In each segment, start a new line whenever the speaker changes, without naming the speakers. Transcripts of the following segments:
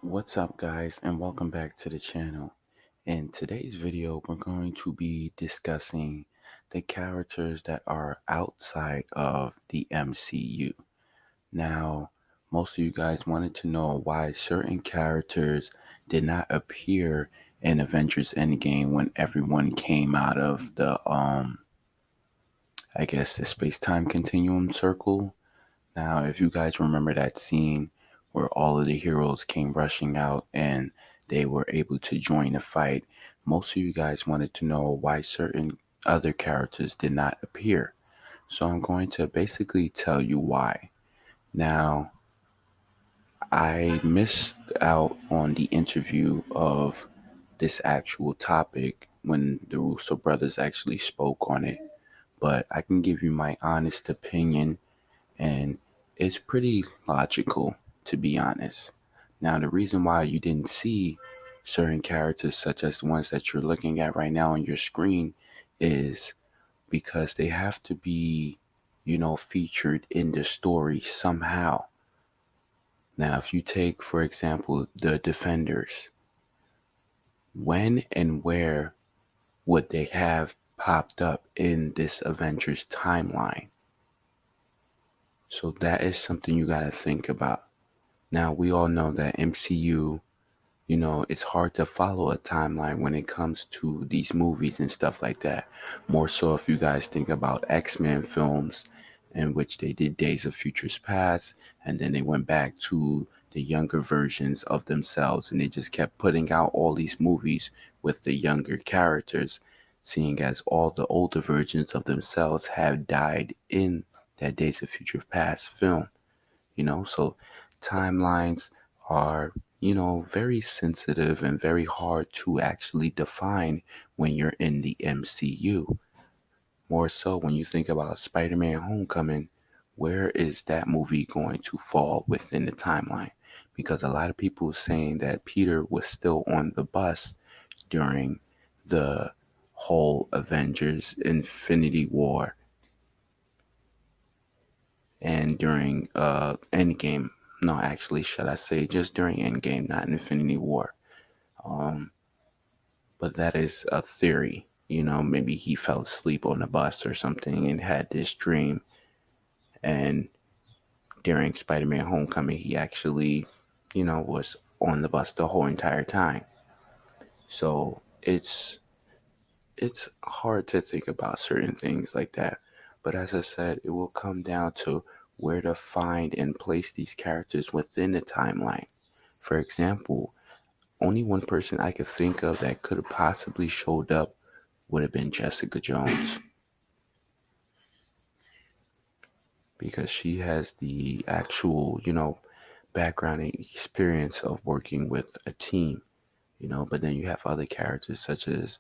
What's up, guys, and welcome back to the channel. In today's video, we're going to be discussing the characters that are outside of the MCU. Now, most of you guys wanted to know why certain characters did not appear in Avengers Endgame when everyone came out of the space-time continuum circle. Now, if you guys remember that scene where all of the heroes came rushing out and they were able to join the fight, most of you guys wanted to know why certain other characters did not appear. So I'm going to basically tell you why. Now, I missed out on the interview of this actual topic when the Russo brothers actually spoke on it, but I can give you my honest opinion, and it's pretty logical, to be honest. Now, the reason why you didn't see certain characters, such as the ones that you're looking at right now on your screen, is because they have to be, featured in the story somehow. Now, if you take, for example, the Defenders, when and where would they have popped up in this Avengers timeline? So that is something you got to think about. Now, we all know that MCU, it's hard to follow a timeline when it comes to these movies and stuff like that. More so if you guys think about X-Men films, in which they did Days of Futures Past, and then they went back to the younger versions of themselves, and they just kept putting out all these movies with the younger characters, seeing as all the older versions of themselves have died in that Days of Future Past film. So timelines are, very sensitive and very hard to actually define when you're in the MCU. More so when you think about Spider-Man Homecoming, where is that movie going to fall within the timeline? Because a lot of people are saying that Peter was still on the bus during the whole Avengers Infinity War and during Endgame. No, actually, should I say just during Endgame, not Infinity War. Um, but that is a theory. Maybe he fell asleep on the bus or something and had this dream. And during Spider-Man Homecoming, he actually, was on the bus the whole entire time. So it's hard to think about certain things like that. But as I said, it will come down to where to find and place these characters within the timeline. For example, only one person I could think of that could have possibly showed up would have been Jessica Jones, because she has the actual, background and experience of working with a team, but then you have other characters such as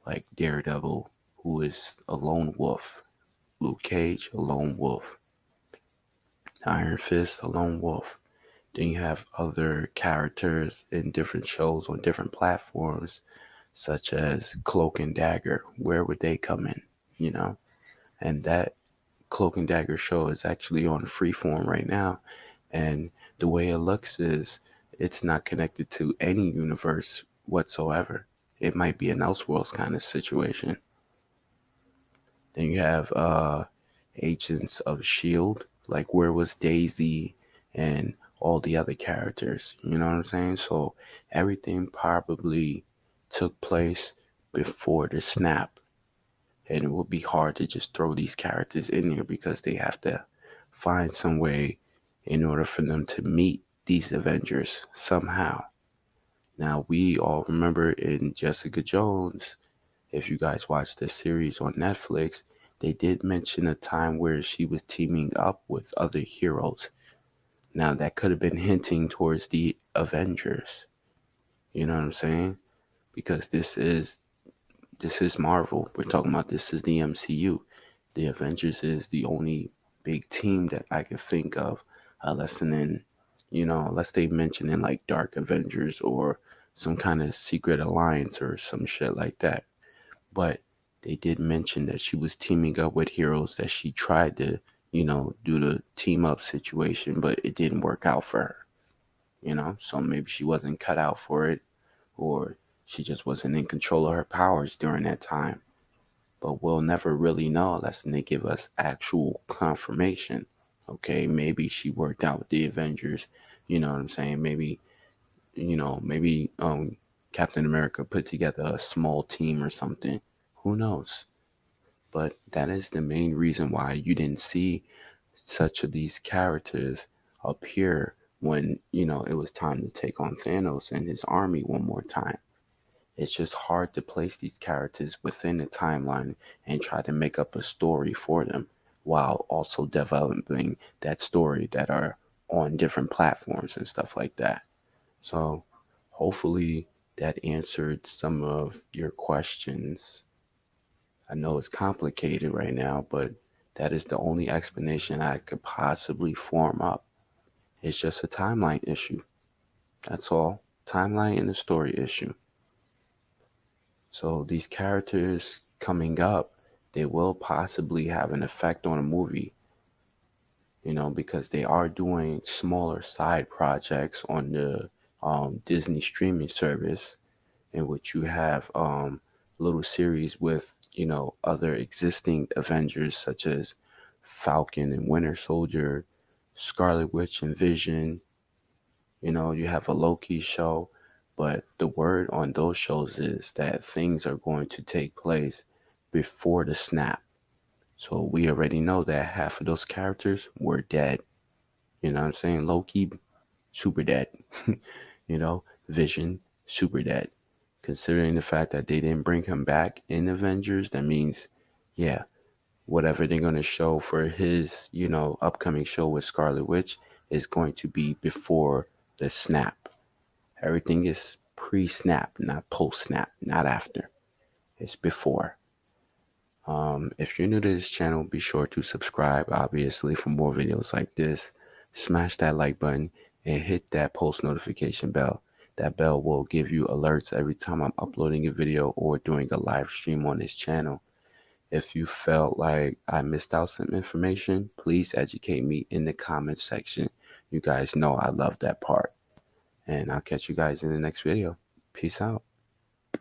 like Daredevil, who is a lone wolf, Luke Cage, a lone wolf, Iron Fist, a lone wolf. Then you have other characters in different shows on different platforms, such as Cloak and Dagger. Where would they come in? You know, and that Cloak and Dagger show is actually on Freeform right now, and the way it looks is it's not connected to any universe whatsoever. It might be an Elseworlds kind of situation. Then you have Agents of Shield, like where was Daisy and all the other characters? You know what I'm saying? So everything probably took place before the snap, and it will be hard to just throw these characters in here because they have to find some way in order for them to meet these Avengers somehow. Now, we all remember in Jessica Jones, if you guys watched the series on Netflix, they did mention a time where she was teaming up with other heroes. Now, that could have been hinting towards the Avengers. You know what I'm saying? Because this is Marvel. We're talking about, this is the MCU. The Avengers is the only big team that I can think of, unless they mention in like Dark Avengers or some kind of secret alliance or some shit like that. But they did mention that she was teaming up with heroes that she tried to, do the team up situation, but it didn't work out for her. So maybe she wasn't cut out for it, or she just wasn't in control of her powers during that time. But we'll never really know unless they give us actual confirmation. Okay, maybe she worked out with the Avengers. You know what I'm saying? Maybe Captain America put together a small team or something. Who knows? But that is the main reason why you didn't see such of these characters appear when, it was time to take on Thanos and his army one more time. It's just hard to place these characters within the timeline and try to make up a story for them while also developing that story that are on different platforms and stuff like that. So hopefully that answered some of your questions. I know it's complicated right now, but that is the only explanation I could possibly form up. It's just a timeline issue. That's all. Timeline and a story issue. So these characters coming up, they will possibly have an effect on a movie, because they are doing smaller side projects on the Disney streaming service, in which you have little series with, other existing Avengers such as Falcon and Winter Soldier, Scarlet Witch and Vision. You have a Loki show, but the word on those shows is that things are going to take place before the snap. So we already know that half of those characters were dead. You know what I'm saying? Loki, super dead. Vision, super dead. Considering the fact that they didn't bring him back in Avengers, that means, yeah, whatever they're going to show for his, upcoming show with Scarlet Witch is going to be before the snap. Everything is pre-snap, not post-snap, not after. It's before. If you're new to this channel, be sure to subscribe, obviously, for more videos like this. Smash that like button and hit that post notification bell. That bell will give you alerts every time I'm uploading a video or doing a live stream on this channel. If you felt like I missed out some information, please educate me in the comment section. You guys know I love that part. And I'll catch you guys in the next video. Peace out.